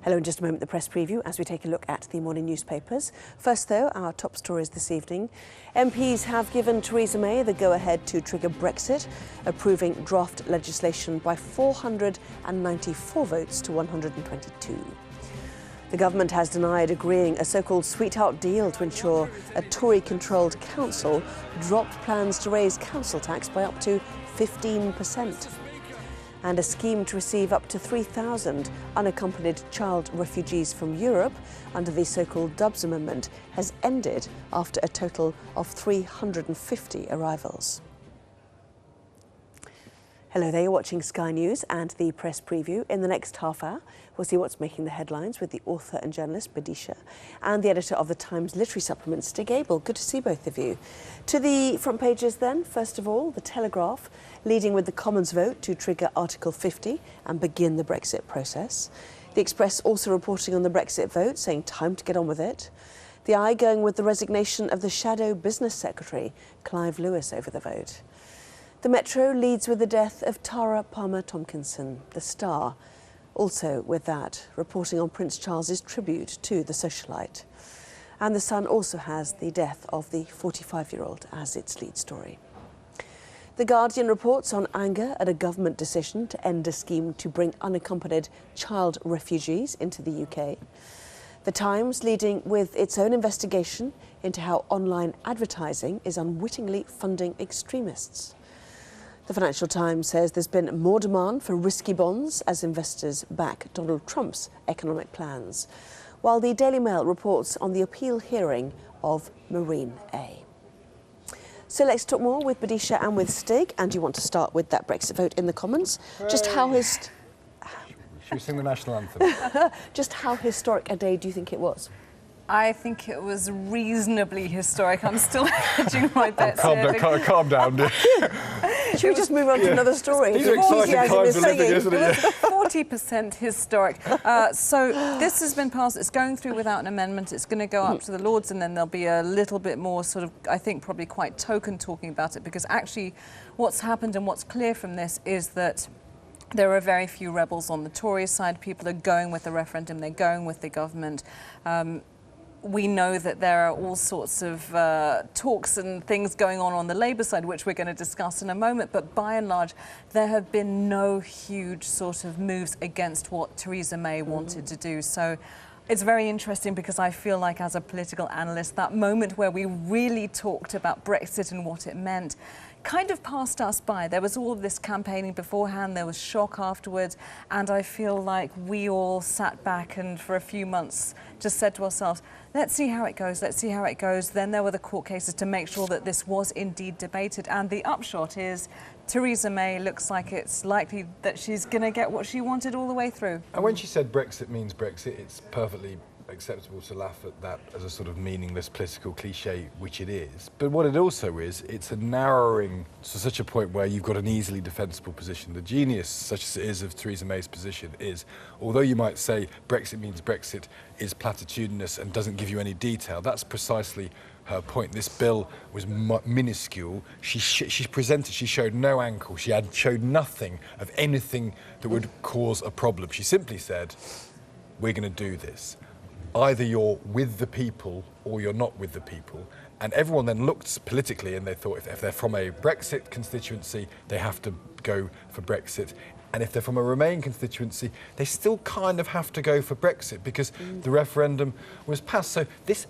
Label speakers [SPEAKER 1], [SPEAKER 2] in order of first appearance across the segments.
[SPEAKER 1] Hello, in just a moment, the press preview as we take a look at the morning newspapers. First, though, our top stories this evening. MPs have given Theresa May the go-ahead to trigger Brexit, approving draft legislation by 494 votes to 122. The government has denied agreeing a so-called sweetheart deal to ensure a Tory-controlled council dropped plans to raise council tax by up to 15%. And a scheme to receive up to 3,000 unaccompanied child refugees from Europe under the so-called Dubs Amendment has ended after a total of 350 arrivals. Hello there, you're watching Sky News and the press preview. In the next half hour, we'll see what's making the headlines with the author and journalist Badisha and the editor of the Times Literary Supplement, Stig Abell. Good to see both of you. To the front pages then, first of all, The Telegraph, leading with the Commons vote to trigger Article 50 and begin the Brexit process. The Express also reporting on the Brexit vote, saying time to get on with it. The Eye going with the resignation of the shadow business secretary, Clive Lewis, over the vote. The Metro leads with the death of Tara Palmer-Tomkinson, the Star, also with that, reporting on Prince Charles's tribute to the socialite. And The Sun also has the death of the 45-year-old as its lead story. The Guardian reports on anger at a government decision to end a scheme to bring unaccompanied child refugees into the UK. The Times leading with its own investigation into how online advertising is unwittingly funding extremists. The Financial Times says there's been more demand for risky bonds as investors back Donald Trump's economic plans, while the Daily Mail reports on the appeal hearing of Marine A. So let's talk more with Badisha and with Stig, and you want to start with that Brexit vote in the Commons. Just how
[SPEAKER 2] Should we sing the national anthem?
[SPEAKER 1] Just how historic a day do you think it was?
[SPEAKER 3] I think it was reasonably historic. I'm still hedging my bets
[SPEAKER 2] Calm down.
[SPEAKER 1] Should we just move on to another story?
[SPEAKER 2] These are exciting times to live in, isn't it?
[SPEAKER 3] 40% historic. So this has been passed. It's going through without an amendment. It's going to go up to the Lords, and then there'll be a little bit more sort of, I think, probably quite token talking about it, because actually what's happened and what's clear from this is that there are very few rebels on the Tory side. People are going with the referendum. They're going with the government. We know that there are all sorts of talks and things going on the Labour side, which we're going to discuss in a moment. But by and large, there have been no huge sort of moves against what Theresa May wanted to do. So it's very interesting, because I feel like, as a political analyst, that moment where we really talked about Brexit and what it meant kind of passed us by. There was all of this campaigning beforehand, there was shock afterwards, and I feel like we all sat back and for a few months just said to ourselves, let's see how it goes, let's see how it goes. Then there were the court cases to make sure that this was indeed debated, and the upshot is Theresa May looks like it's likely that she's going to get what she wanted all the way through.
[SPEAKER 2] And when she said Brexit means Brexit, it's perfectly acceptable to laugh at that as a sort of meaningless political cliche, which it is. But what it also is, it's a narrowing to such a point where you've got an easily defensible position. The genius, such as it is, of Theresa May's position is, although you might say Brexit means Brexit is platitudinous and doesn't give you any detail, that's precisely her point. This bill was minuscule. She showed no ankle. She showed nothing of anything that would cause a problem. She simply said, we're going to do this. Either you're with the people or you're not with the people. And everyone then looked politically and they thought, if they're from a Brexit constituency, they have to go for Brexit. And if they're from a Remain constituency, they still kind of have to go for Brexit, because the referendum was passed. So this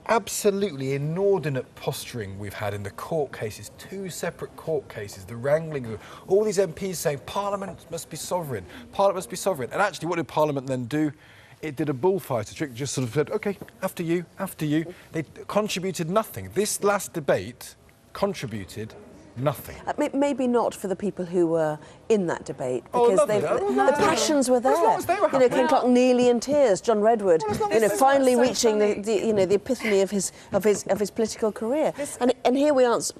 [SPEAKER 2] absolutely inordinate posturing we've had in the court cases, 2 separate court cases, the wrangling, all these MPs saying Parliament must be sovereign, Parliament must be sovereign. And actually, what did Parliament then do? It did a bullfighter trick, just sort of said, OK, after you, after you. They contributed nothing. This last debate contributed nothing.
[SPEAKER 1] Maybe not for the people who were in that debate, because the passions were there.
[SPEAKER 2] As long as they were happy.
[SPEAKER 1] Ken Clarke nearly in tears, John Redwood, finally reaching the epiphany of his political career. And here we aren't.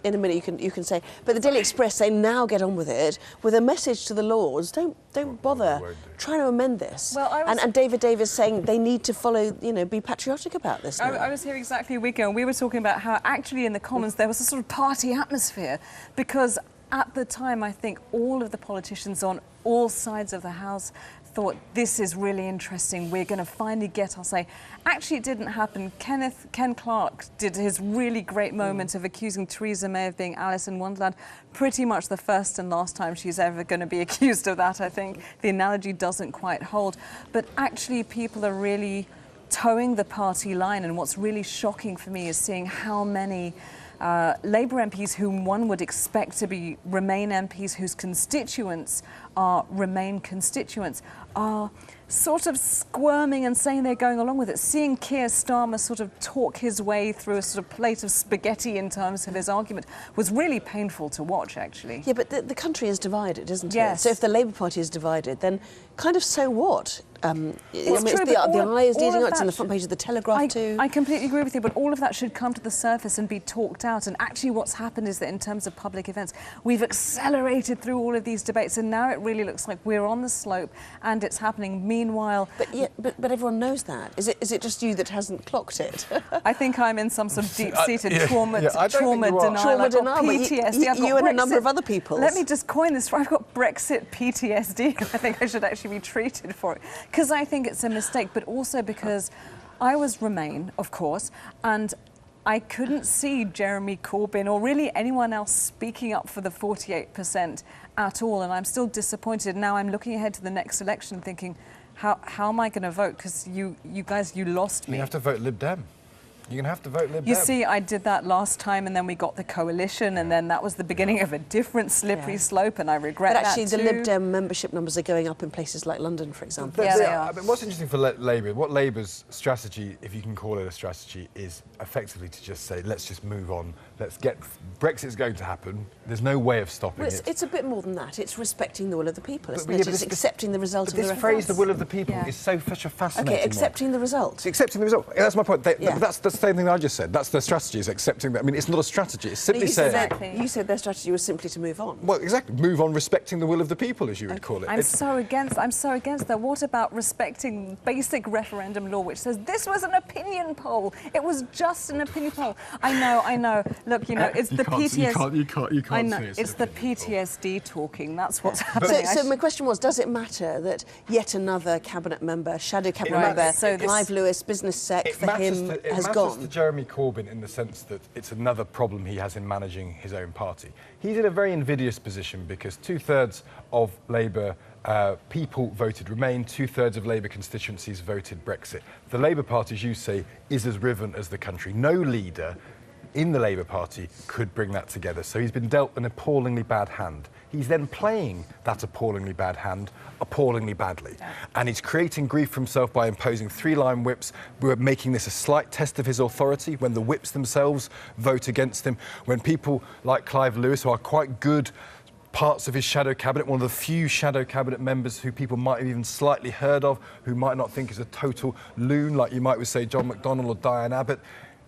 [SPEAKER 1] In a minute you can say, but the Daily Express say now get on with it, with a message to the Lords, don't bother trying to amend this.
[SPEAKER 3] Well,
[SPEAKER 1] and David Davis saying they need to follow, be patriotic about this now.
[SPEAKER 3] I was here exactly a week ago, and we were talking about how actually in the Commons there was a sort of party atmosphere, because at the time I think all of the politicians on all sides of the House thought, this is really interesting. We're going to finally get our say. Actually, it didn't happen. Ken Clarke did his really great moment of accusing Theresa May of being Alice in Wonderland. Pretty much the first and last time she's ever going to be accused of that, I think. The analogy doesn't quite hold. But actually, people are really towing the party line. And what's really shocking for me is seeing how many Labour MPs whom one would expect to be Remain MPs whose constituents are Remain constituents are sort of squirming and saying they're going along with it. Seeing Keir Starmer sort of talk his way through a sort of plate of spaghetti in terms of his argument was really painful to watch, actually.
[SPEAKER 1] Yeah, but the country is divided, isn't it?
[SPEAKER 3] Yes.
[SPEAKER 1] So if the Labour Party is divided, then kind of so what?
[SPEAKER 3] Well, it's true,
[SPEAKER 1] the eye is leading up. It's on the
[SPEAKER 3] should-
[SPEAKER 1] front page of the Telegraph too.
[SPEAKER 3] I completely agree with you, but all of that should come to the surface and be talked out. And actually what's happened is that in terms of public events, we've accelerated through all of these debates, and now it really looks like we're on the slope and it's happening. Meanwhile...
[SPEAKER 1] But everyone knows that. Is it just you that hasn't clocked it?
[SPEAKER 3] I think I'm in some sort of deep-seated trauma
[SPEAKER 2] I don't think
[SPEAKER 3] denial.
[SPEAKER 2] you are.
[SPEAKER 3] I've
[SPEAKER 1] Trauma
[SPEAKER 3] got
[SPEAKER 1] denial, but
[SPEAKER 3] PTSD. I've got
[SPEAKER 1] you and a
[SPEAKER 3] Brexit.
[SPEAKER 1] number of other people.
[SPEAKER 3] Let me just coin this. I've got Brexit PTSD. I think I should actually be treated for it. Because I think it's a mistake, but also because I was Remain, of course, and I couldn't see Jeremy Corbyn or really anyone else speaking up for the 48% at all, and I'm still disappointed. Now I'm looking ahead to the next election thinking, how am I going to vote? Because you guys, you lost me.
[SPEAKER 2] You have to vote Lib Dem. You're going to have to vote Lib Dem.
[SPEAKER 3] You see, I did that last time, and then we got the coalition, and then that was the beginning of a different slippery slope, and I regret that
[SPEAKER 1] But actually,
[SPEAKER 3] too.
[SPEAKER 1] the Lib Dem membership numbers are going up in places like London, for example.
[SPEAKER 3] Yeah, they are.
[SPEAKER 2] I mean, what's interesting for Labour, what Labour's strategy, if you can call it a strategy, is effectively to just say, let's just move on. Let's get... Brexit's going to happen. There's no way of stopping
[SPEAKER 1] Well,
[SPEAKER 2] it.
[SPEAKER 1] it's a bit more than that. It's respecting the will of the people, isn't
[SPEAKER 2] yeah,
[SPEAKER 1] it?
[SPEAKER 2] but
[SPEAKER 1] It's accepting the result
[SPEAKER 2] But
[SPEAKER 1] of the
[SPEAKER 2] this
[SPEAKER 1] referendum.
[SPEAKER 2] phrase, the will of the people,
[SPEAKER 3] Yeah.
[SPEAKER 2] is such a fascinating
[SPEAKER 1] Okay, accepting the result.
[SPEAKER 2] It's accepting the result. Yeah, that's my point.
[SPEAKER 1] Yeah.
[SPEAKER 2] But that's the same thing I just said. That's their strategy, is accepting that. I mean, it's not a strategy. It's simply saying...
[SPEAKER 3] Exactly.
[SPEAKER 1] You said their strategy was simply to move on.
[SPEAKER 2] Well, exactly. Move on, respecting the will of the people, as you would call it.
[SPEAKER 3] I'm so against that. What about respecting basic referendum law, which says this was an opinion poll? It was just an opinion poll. I know. Look, it's the PTSD.
[SPEAKER 2] You can't
[SPEAKER 3] I know,
[SPEAKER 2] say
[SPEAKER 3] it's the
[SPEAKER 2] an opinion poll.
[SPEAKER 3] PTSD talking. That's what's happening.
[SPEAKER 1] So my question was, does it matter that yet another cabinet member, shadow cabinet
[SPEAKER 3] Right,
[SPEAKER 1] member,
[SPEAKER 3] so this-
[SPEAKER 1] Clive Lewis, business sec
[SPEAKER 2] It
[SPEAKER 1] for
[SPEAKER 2] matters
[SPEAKER 1] him,
[SPEAKER 2] to, it
[SPEAKER 1] has
[SPEAKER 2] matters
[SPEAKER 1] gone?
[SPEAKER 2] to Jeremy Corbyn in the sense that it's another problem he has in managing his own party. He's in a very invidious position because 2/3 of Labour people voted Remain, 2/3 of Labour constituencies voted Brexit. The Labour Party, as you say, is as riven as the country. No leader in the Labour Party could bring that together. So he's been dealt an appallingly bad hand. He's then playing that appallingly bad hand appallingly badly. And he's creating grief for himself by imposing 3-line whips. We're making this a slight test of his authority when the whips themselves vote against him, when people like Clive Lewis, who are quite good parts of his shadow cabinet, one of the few shadow cabinet members who people might have even slightly heard of, who might not think is a total loon, like you might say John McDonnell or Diane Abbott.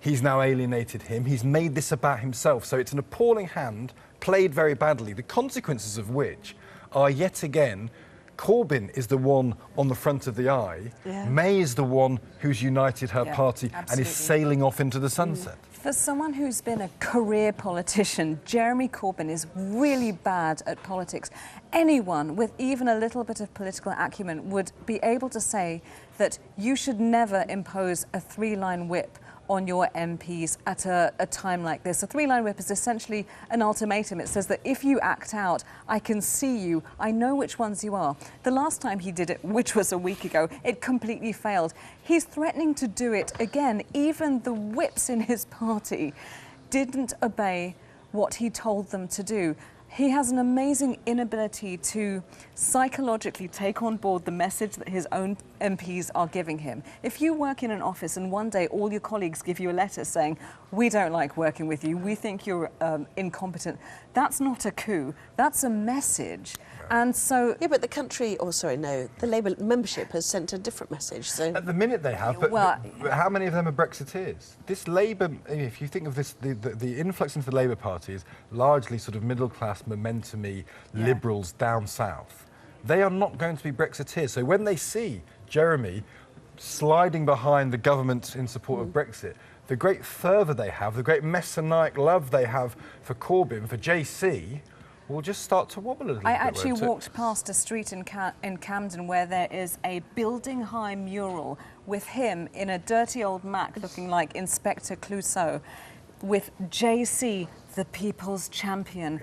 [SPEAKER 2] He's now alienated him. He's made this about himself. So it's an appalling hand, played very badly, the consequences of which are yet again Corbyn is the one on the front of the eye.
[SPEAKER 1] Yeah.
[SPEAKER 2] May is the one who's united her party and
[SPEAKER 3] absolutely.
[SPEAKER 2] is sailing off into the sunset.
[SPEAKER 3] For someone who's been a career politician, Jeremy Corbyn is really bad at politics. Anyone with even a little bit of political acumen would be able to say that you should never impose a 3-line whip on your MPs at a time like this. A 3-line whip is essentially an ultimatum. It says that if you act out, I can see you, I know which ones you are. The last time he did it, which was a week ago, it completely failed. He's threatening to do it again. Even the whips in his party didn't obey what he told them to do. He has an amazing inability to psychologically take on board the message that his own MPs are giving him. If you work in an office and one day all your colleagues give you a letter saying, we don't like working with you, we think you're incompetent, that's not a coup, that's a message. And so...
[SPEAKER 1] Yeah, but the country, the Labour membership has sent a different message. So
[SPEAKER 2] At the minute they have, but how many of them are Brexiteers? This Labour, if you think of this, the influx into the Labour Party is largely sort of middle-class, momentum-y liberals down south. They are not going to be Brexiteers. So when they see Jeremy sliding behind the government in support of Brexit, the great fervour they have, the great messianic love they have for Corbyn, for JC, will just start to wobble a little bit.
[SPEAKER 3] I actually
[SPEAKER 2] won't it?
[SPEAKER 3] walked past a street in Camden where there is a building-high mural with him in a dirty old Mac looking like Inspector Clouseau with JC, the People's Champion,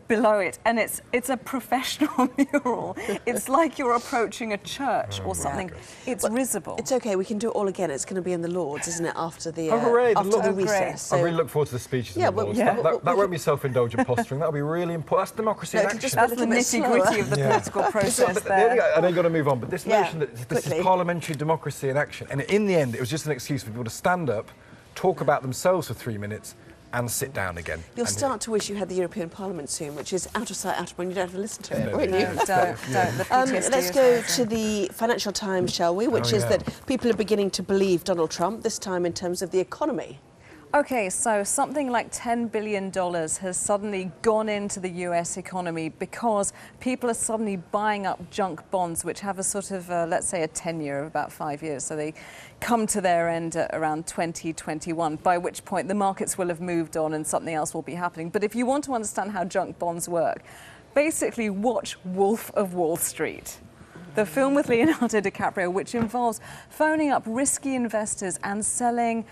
[SPEAKER 3] below it. And it's a professional mural. It's like you're approaching a church or something. It's risible.
[SPEAKER 1] It's okay, we can do it all again. It's going to be in the Lords, isn't it, after the,
[SPEAKER 2] hooray, the
[SPEAKER 1] after
[SPEAKER 2] Lords.
[SPEAKER 1] the
[SPEAKER 2] Oh,
[SPEAKER 1] recess. So
[SPEAKER 2] I really look forward to the speeches
[SPEAKER 1] Yeah,
[SPEAKER 2] in the
[SPEAKER 1] well,
[SPEAKER 2] Lords.
[SPEAKER 1] yeah.
[SPEAKER 2] That won't be self-indulgent posturing. That'll be really important. That's democracy in
[SPEAKER 1] No,
[SPEAKER 2] action.
[SPEAKER 1] just
[SPEAKER 3] That's
[SPEAKER 1] a
[SPEAKER 3] the
[SPEAKER 1] little bit
[SPEAKER 3] nitty-gritty of the political process there.
[SPEAKER 2] I know you've got to move on, but this
[SPEAKER 1] Yeah,
[SPEAKER 2] notion that this
[SPEAKER 1] quickly.
[SPEAKER 2] is parliamentary democracy in action, and in the end, it was just an excuse for people to stand up, talk about themselves for 3 minutes, and sit down again.
[SPEAKER 1] You'll
[SPEAKER 2] And
[SPEAKER 1] start to wish you had the European Parliament soon, which is out of sight, out of mind. You don't have to listen to it,
[SPEAKER 2] No,
[SPEAKER 1] won't
[SPEAKER 2] no,
[SPEAKER 1] you?
[SPEAKER 3] No, don't. The PTSD
[SPEAKER 1] Let's
[SPEAKER 3] is
[SPEAKER 1] go
[SPEAKER 3] rising.
[SPEAKER 1] to the Financial Times, shall we? Which is
[SPEAKER 2] yeah.
[SPEAKER 1] that people are beginning to believe Donald Trump, this time in terms of the economy.
[SPEAKER 3] Okay, so something like $10 billion has suddenly gone into the US economy because people are suddenly buying up junk bonds, which have a sort of, let's say, a tenure of about 5 years. So they come to their end at around 2021, by which point the markets will have moved on and something else will be happening. But if you want to understand how junk bonds work, basically watch Wolf of Wall Street, the film with Leonardo DiCaprio, which involves phoning up risky investors and selling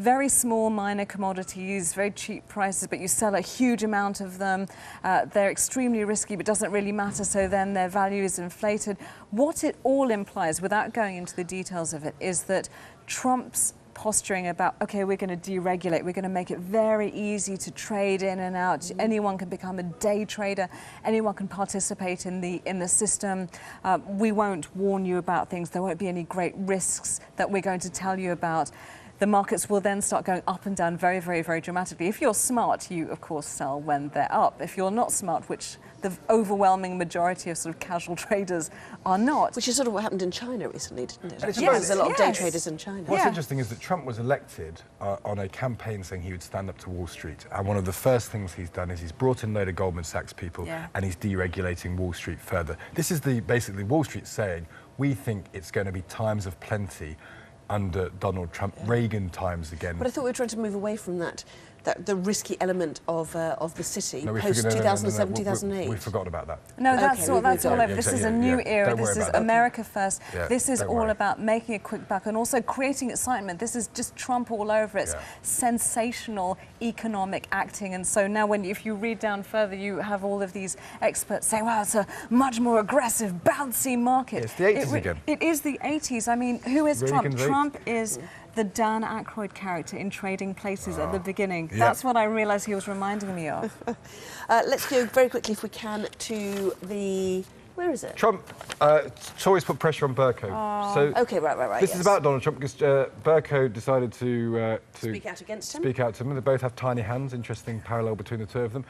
[SPEAKER 3] very small minor commodities, very cheap prices, but you sell a huge amount of them. They're extremely risky, but doesn't really matter, so then their value is inflated. What it all implies, without going into the details of it, is that Trump's posturing about, okay, we're going to deregulate, we're going to make it very easy to trade in and out. Anyone can become a day trader, anyone can participate in the system. We won't warn you about things, there won't be any great risks that we're going to tell you about. The markets will then start going up and down very, very, very dramatically. If you're smart, you, of course, sell when they're up. If you're not smart, which the overwhelming majority of sort of casual traders are not.
[SPEAKER 1] Which is sort of what happened in China recently, didn't it?
[SPEAKER 2] And it's
[SPEAKER 1] There's a lot of day
[SPEAKER 3] yes.
[SPEAKER 1] traders in China.
[SPEAKER 2] What's
[SPEAKER 3] Yeah.
[SPEAKER 2] interesting is that Trump was elected on a campaign saying he would stand up to Wall Street. And one of the first things he's done is he's brought in a load of Goldman Sachs people and he's deregulating Wall Street further. This is basically Wall Street saying, we think it's going to be times of plenty under Donald Trump, Reagan times again.
[SPEAKER 1] But I thought we were trying to move away from that the risky element of the city
[SPEAKER 2] we
[SPEAKER 1] post
[SPEAKER 2] forgot-
[SPEAKER 1] 2007, 2008.
[SPEAKER 2] We forgot about that.
[SPEAKER 3] No, that's
[SPEAKER 1] Okay,
[SPEAKER 3] all.
[SPEAKER 1] we
[SPEAKER 3] That's all
[SPEAKER 1] don't.
[SPEAKER 3] over. This is a
[SPEAKER 2] Yeah,
[SPEAKER 3] new
[SPEAKER 2] yeah.
[SPEAKER 3] era.
[SPEAKER 2] Don't worry
[SPEAKER 3] This is
[SPEAKER 2] about that.
[SPEAKER 3] America first.
[SPEAKER 2] Yeah,
[SPEAKER 3] This is
[SPEAKER 2] don't
[SPEAKER 3] all
[SPEAKER 2] worry.
[SPEAKER 3] about making a quick buck and also creating excitement. This is just Trump all over. It's
[SPEAKER 2] Yeah.
[SPEAKER 3] sensational economic acting. And so now, if you read down further, you have all of these experts saying, "Well, it's a much more aggressive, bouncy market."
[SPEAKER 2] It's the 80s again.
[SPEAKER 3] It is the 80s. I mean, who is Trump?
[SPEAKER 2] Reagan's 80s.
[SPEAKER 3] Trump is the Dan Aykroyd character in Trading Places at the beginning.
[SPEAKER 2] Yeah.
[SPEAKER 3] That's what I realised he was reminding me of.
[SPEAKER 1] Let's go very quickly, if we can, to the... Where is it?
[SPEAKER 2] Trump, Tories put pressure on Burko. So
[SPEAKER 1] Okay, right.
[SPEAKER 2] this
[SPEAKER 1] yes.
[SPEAKER 2] is about Donald Trump because Burko decided to
[SPEAKER 1] Speak out against him?
[SPEAKER 2] Speak out to him. They both have tiny hands. Interesting parallel between the two of them.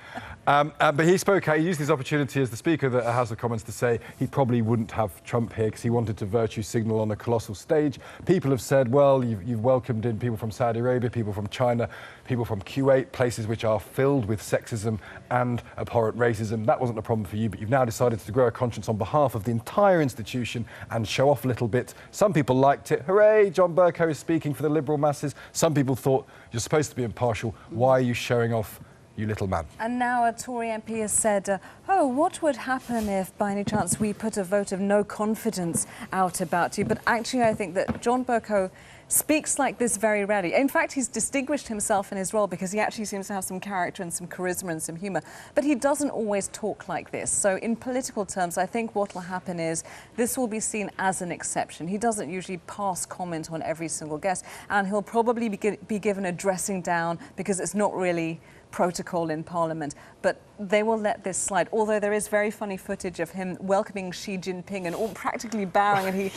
[SPEAKER 2] But he spoke out. He used his opportunity as the Speaker of the House of Commons to say he probably wouldn't have Trump here because he wanted to virtue signal on a colossal stage. People have said, well, you've welcomed in people from Saudi Arabia, people from China, people from Kuwait, places which are filled with sexism and abhorrent racism. That wasn't a problem for you, but you've now decided to grow a conscience on behalf of the entire institution and show off a little bit. Some people liked it. Hooray, John Burko is speaking for the liberal masses. Some people thought, you're supposed to be impartial. Why are you showing off, you little man?
[SPEAKER 3] And now a Tory MP has said, oh, what would happen if, by any chance, we put a vote of no confidence out about you? But actually, I think that John Burko speaks like this very rarely. In fact, he's distinguished himself in his role because he actually seems to have some character and some charisma and some humour. But he doesn't always talk like this. So in political terms, I think what will happen is this will be seen as an exception. He doesn't usually pass comment on every single guest, and he'll probably be given a dressing down because it's not really protocol in Parliament, but they will let this slide. Although there is very funny footage of him welcoming Xi Jinping and all practically bowing, and he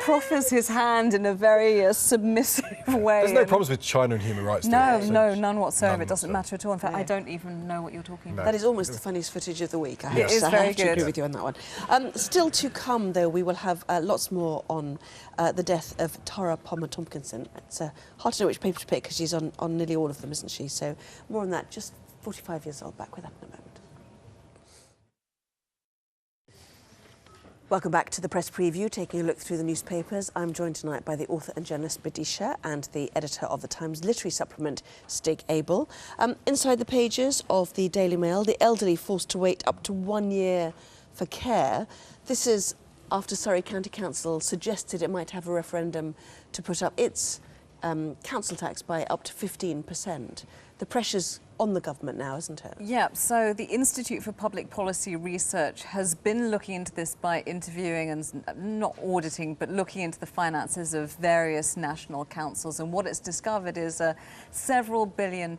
[SPEAKER 3] proffers his hand in a very submissive way.
[SPEAKER 2] There's no
[SPEAKER 3] and-
[SPEAKER 2] problems with China and human rights.
[SPEAKER 3] No,
[SPEAKER 2] do there?
[SPEAKER 3] no, none whatsoever.
[SPEAKER 2] None
[SPEAKER 3] It doesn't
[SPEAKER 2] whatsoever.
[SPEAKER 3] matter at all. In fact,
[SPEAKER 1] Yeah.
[SPEAKER 3] I don't even know what you're talking about.
[SPEAKER 1] That is almost the funniest footage of the week. I have
[SPEAKER 3] It
[SPEAKER 1] to
[SPEAKER 3] is
[SPEAKER 1] say.
[SPEAKER 3] very
[SPEAKER 1] I have to
[SPEAKER 3] good.
[SPEAKER 1] agree with you on that one. Still to come, though, we will have lots more on the death of Tara Palmer Tompkinson. It's hard to know which paper to pick because she's on nearly all of them, isn't she? So more on that. Just 45 years old. Back with that in a moment. Welcome back to the Press Preview, taking a look through the newspapers. I'm joined tonight by the author and journalist Badisha and the editor of the Times literary supplement, Stig Abel. Inside the pages of the Daily Mail, the elderly forced to wait up to 1 year for care. This is after Surrey County Council suggested it might have a referendum to put up its council tax by up to 15%. The pressure's on the government now, isn't it?
[SPEAKER 3] Yeah, so the Institute for Public Policy Research has been looking into this by interviewing and not auditing, but looking into the finances of various national councils. And what it's discovered is a several £billion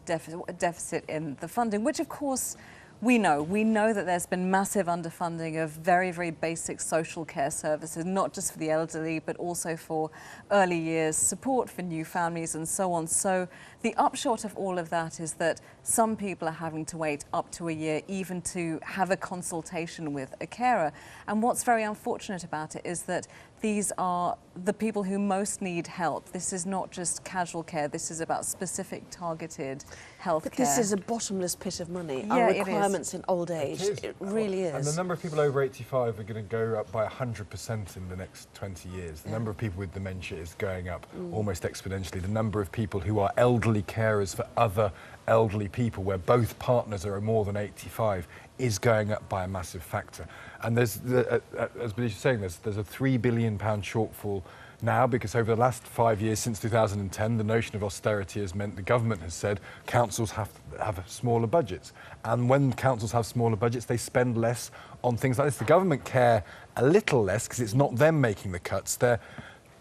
[SPEAKER 3] deficit in the funding, which of course we know that there's been massive underfunding of very, very basic social care services, not just for the elderly, but also for early years support for new families and so on. So the upshot of all of that is that some people are having to wait up to a year even to have a consultation with a carer. And what's very unfortunate about it is that these are the people who most need help. This is not just casual care. This is about specific targeted health care.
[SPEAKER 1] But this is a bottomless pit of money.
[SPEAKER 3] Yeah,
[SPEAKER 1] Our
[SPEAKER 3] it is.
[SPEAKER 1] requirements in old age. It really is.
[SPEAKER 2] And the number of people over 85 are going to go up by 100% in the next 20 years. The number of people with dementia is going up almost exponentially. The number of people who are elderly carers for other elderly people, where both partners are more than 85, is going up by a massive factor. And there's, as Badisha was saying, there's a £3 billion shortfall now, because over the last 5 years, since 2010, the notion of austerity has meant the government has said councils have to have smaller budgets. And when councils have smaller budgets, they spend less on things like this. The government care a little less because it's not them making the cuts. They're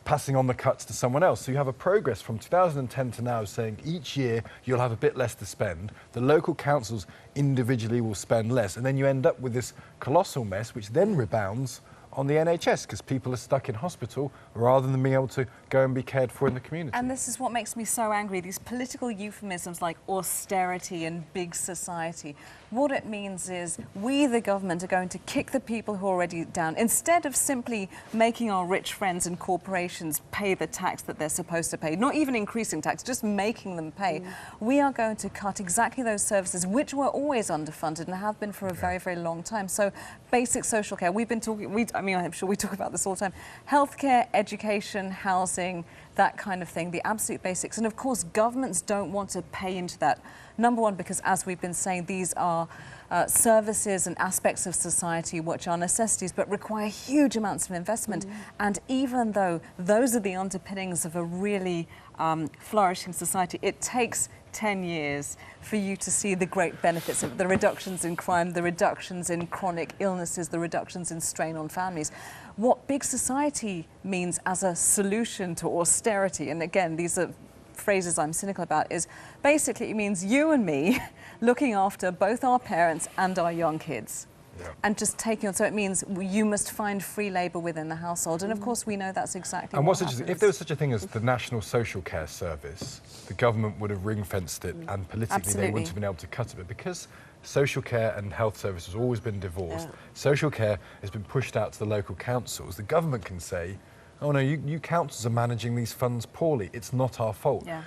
[SPEAKER 2] passing on the cuts to someone else. So you have a progress from 2010 to now saying each year you'll have a bit less to spend. The local councils individually will spend less. And then you end up with this colossal mess, which then rebounds on the NHS because people are stuck in hospital rather than being able to go and be cared for in the community.
[SPEAKER 3] And this is what makes me so angry, these political euphemisms like austerity and big society. What it means is we, the government, are going to kick the people who are already down. Instead of simply making our rich friends and corporations pay the tax that they're supposed to pay, not even increasing tax, just making them pay, we are going to cut exactly those services which were always underfunded and have been for a very, very long time. So basic social care, we've been talking, I'm sure we talk about this all the time, healthcare, education, housing, that kind of thing, the absolute basics. And of course, governments don't want to pay into that. Number one, because as we've been saying, these are services and aspects of society which are necessities but require huge amounts of investment. And even though those are the underpinnings of a really flourishing society, it takes 10 years for you to see the great benefits of the reductions in crime, the reductions in chronic illnesses, the reductions in strain on families. What big society means as a solution to austerity, and again, these are phrases I'm cynical about, is basically it means you and me looking after both our parents and our young kids. Yeah. And just taking on, so it means you must find free labour within the household, and of course we know that's exactly what happens.
[SPEAKER 2] If there was such a thing as the National Social Care Service, the government would have ring-fenced it, and politically they wouldn't have been able to cut it. But because social care and health service has always been divorced, social care has been pushed out to the local councils, the government can say, oh no, you councils are managing these funds poorly, it's not our fault. Yeah.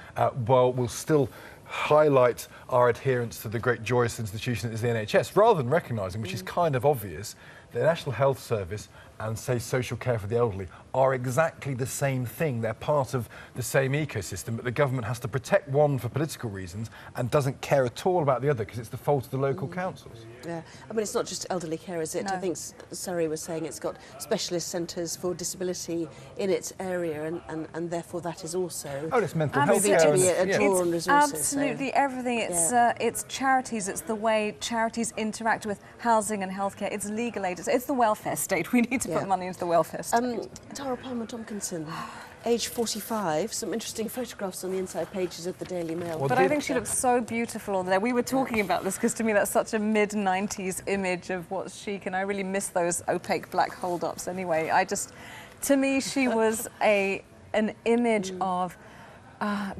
[SPEAKER 2] Well, we'll still highlight our adherence to the great joyous institution that is the NHS, rather than recognising, which is kind of obvious, the National Health Service and, say, social care for the elderly are exactly the same thing. They're part of the same ecosystem, but the government has to protect one for political reasons and doesn't care at all about the other because it's the fault of the local councils.
[SPEAKER 1] Yeah, I mean, it's not just elderly care, is it? No. I think Surrey was saying it's got specialist centres for disability in its area, and therefore that is also...
[SPEAKER 2] Oh, it's mental health care.
[SPEAKER 1] To be a draw on resources.
[SPEAKER 3] Absolutely everything. It's charities, it's the way charities interact with housing and healthcare, it's legal aid, it's the welfare state. We need to put money into the welfare state.
[SPEAKER 1] Tara Palmer-Tompkinson, age 45, some interesting photographs on the inside pages of the Daily Mail.
[SPEAKER 3] But I think she looks so beautiful there. We were talking about this because to me that's such a mid-90s image of what's chic, and I really miss those opaque black hold-ups anyway. To me, she was an image of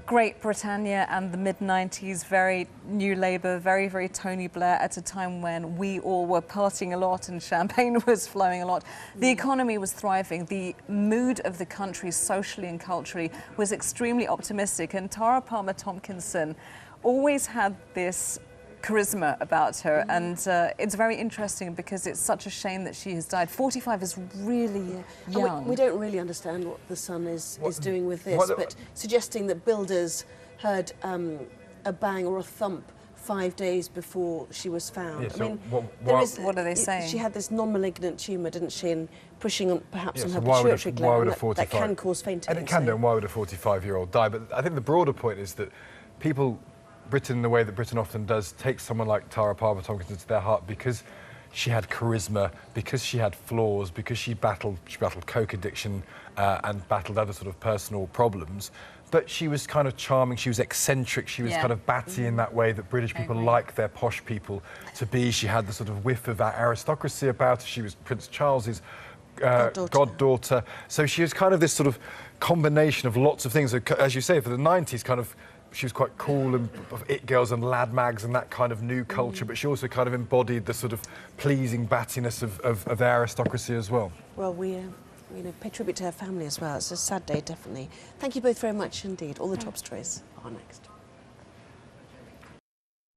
[SPEAKER 3] Great Britannia and the mid-90s, very New Labour, very, very Tony Blair, at a time when we all were partying a lot and champagne was flowing a lot. The economy was thriving. The mood of the country, socially and culturally, was extremely optimistic. And Tara Palmer-Tompkinson always had this charisma about her, and it's very interesting because it's such a shame that she has died. 45 is really young.
[SPEAKER 1] We don't really understand what the Sun is doing with this,
[SPEAKER 2] what-
[SPEAKER 1] but suggesting that builders heard a bang or a thump 5 days before she was found.
[SPEAKER 2] Yeah,
[SPEAKER 1] I
[SPEAKER 2] so
[SPEAKER 1] mean,
[SPEAKER 3] what are they saying?
[SPEAKER 1] She had this non-malignant tumour, didn't she, and pushing on perhaps on
[SPEAKER 2] so
[SPEAKER 1] her
[SPEAKER 2] why would a-
[SPEAKER 1] pituitary
[SPEAKER 2] why would
[SPEAKER 1] gland.
[SPEAKER 2] a 45
[SPEAKER 1] That can cause fainting.
[SPEAKER 2] And it can do, and why would a 45-year-old die? But I think the broader point is that people, Britain, in the way that Britain often does, take someone like Tara Palmer Tomkinson to their heart because she had charisma, because she had flaws, because she battled coke addiction and battled other sort of personal problems. But she was kind of charming, she was eccentric, she was kind of batty in that way that British people like their posh people to be. She had the sort of whiff of that aristocracy about her. She was Prince Charles's goddaughter. So she was kind of this sort of combination of lots of things. As you say, for the 90s, kind of, she was quite cool and it girls and lad mags and that kind of new culture, but she also kind of embodied the sort of pleasing battiness of the aristocracy as well.
[SPEAKER 1] Well, we pay tribute to her family as well. It's a sad day, definitely. Thank you both very much indeed. All the top stories are next.